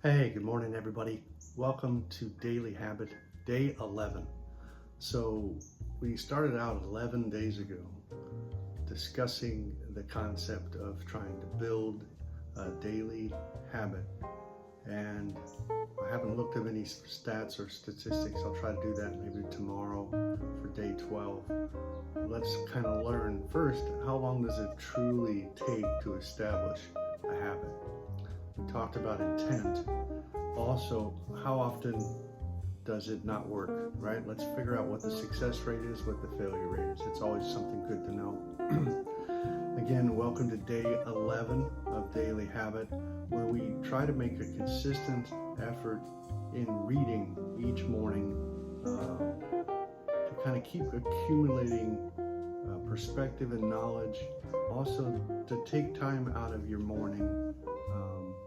Hey, good morning, everybody. Welcome to Daily Habit, day 11. So, we started out 11 days ago discussing the concept of trying to build a daily habit. And I haven't looked at any stats or statistics. I'll try to do that maybe tomorrow for day 12. Let's kind of learn first, how long does it truly take to establish a habit? We talked about intent. Also, how often does it not work, right? Let's figure out what the success rate is, what the failure rate is. It's always something good to know. Again, welcome to day 11 of Daily Habit, where we try to make a consistent effort in reading each morning to kind of keep accumulating perspective and knowledge. Also, to take time out of your morning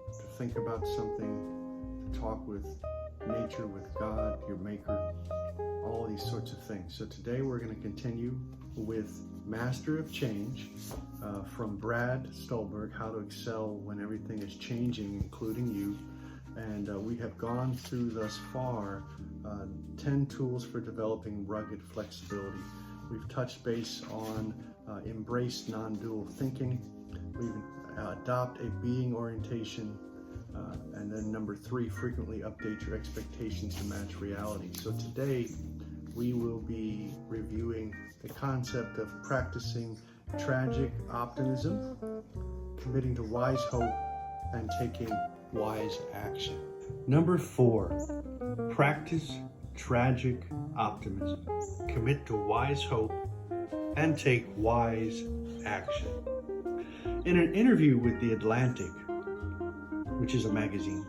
to think about something, to talk with nature, with God, your maker, all these sorts of things. So today we're going to continue with Master of Change from Brad Stulberg, How to Excel When Everything is Changing, Including You. And we have gone through thus far 10 tools for developing rugged flexibility. We've touched base on embrace non-dual thinking. We've adopt a being orientation. And then number 3, frequently update your expectations to match reality. So today we will be reviewing the concept of practicing tragic optimism, committing to wise hope, and taking wise action. Number 4, practice tragic optimism, commit to wise hope, and take wise action. In an interview with The Atlantic, which is a magazine,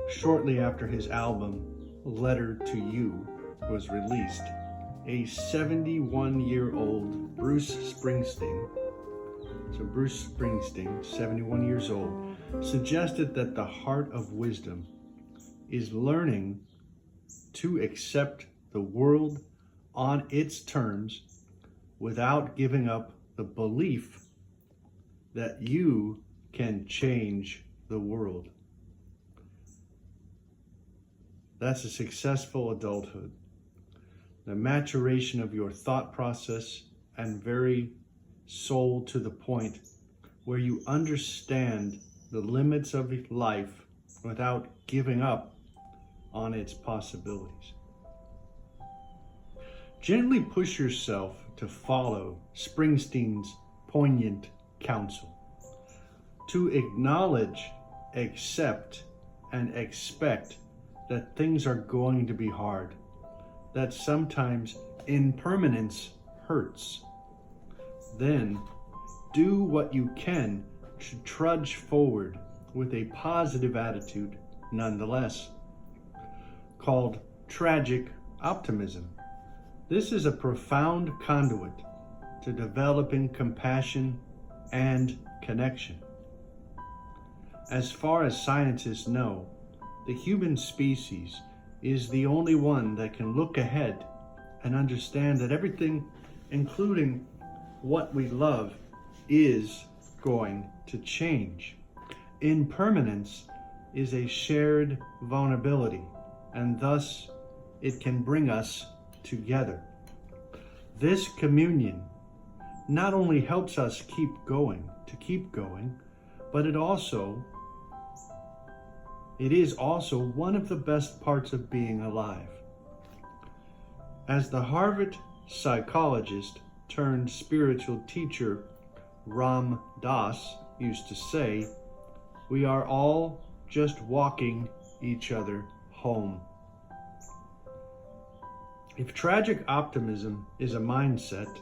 shortly after his album Letter to You was released, a 71-year-old Bruce Springsteen, 71 years old, suggested that the heart of wisdom is learning to accept the world on its terms without giving up the belief that you can change the world. That's a successful adulthood. The maturation of your thought process and very soul to the point where you understand the limits of life without giving up on its possibilities. Gently push yourself to follow Springsteen's poignant counsel, to acknowledge, accept, and expect that things are going to be hard, that sometimes impermanence hurts. Then do what you can to trudge forward with a positive attitude nonetheless, called tragic optimism. This is a profound conduit to developing compassion and connection. As far as scientists know, the human species is the only one that can look ahead and understand that everything, including what we love, is going to change. Impermanence is a shared vulnerability, and thus it can bring us together. This communion not only helps us keep going, but it is also one of the best parts of being alive. As the Harvard psychologist turned spiritual teacher Ram Dass used to say, we are all just walking each other home. If tragic optimism is a mindset,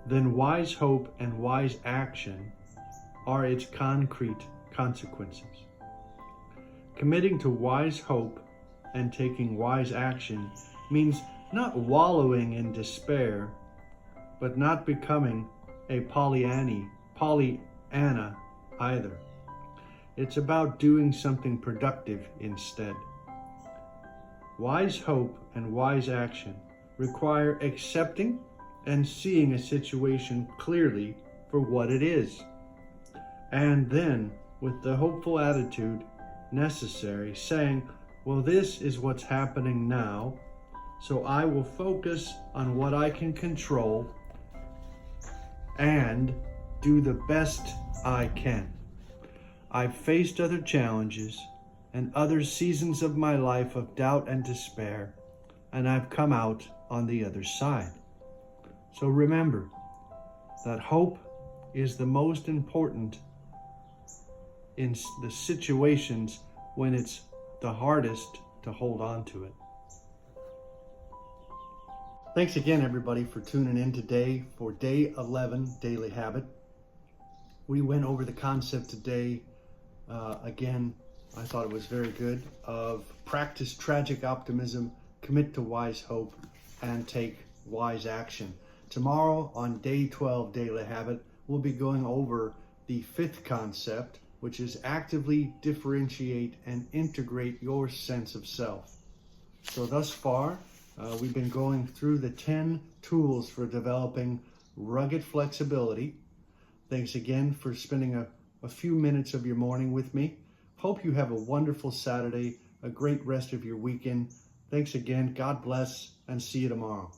then wise hope and wise action are its concrete consequences. Committing to wise hope and taking wise action means not wallowing in despair, but not becoming a Pollyanna either. It's about doing something productive instead. Wise hope and wise action require accepting and seeing a situation clearly for what it is, and then, with the hopeful attitude, necessary, saying, well, this is what's happening now, so I will focus on what I can control and do the best I can. I've faced other challenges and other seasons of my life of doubt and despair, and I've come out on the other side. So remember that hope is the most important in the situations when it's the hardest to hold on to it. Thanks again, everybody, for tuning in today for Day 11, Daily Habit. We went over the concept today. Again, I thought it was very good, of practice tragic optimism, commit to wise hope, and take wise action. Tomorrow on Day 12, Daily Habit, we'll be going over the fifth concept, which is actively differentiate and integrate your sense of self. So thus far, we've been going through the 10 tools for developing rugged flexibility. Thanks again for spending a few minutes of your morning with me. Hope you have a wonderful Saturday, a great rest of your weekend. Thanks again. God bless, and see you tomorrow.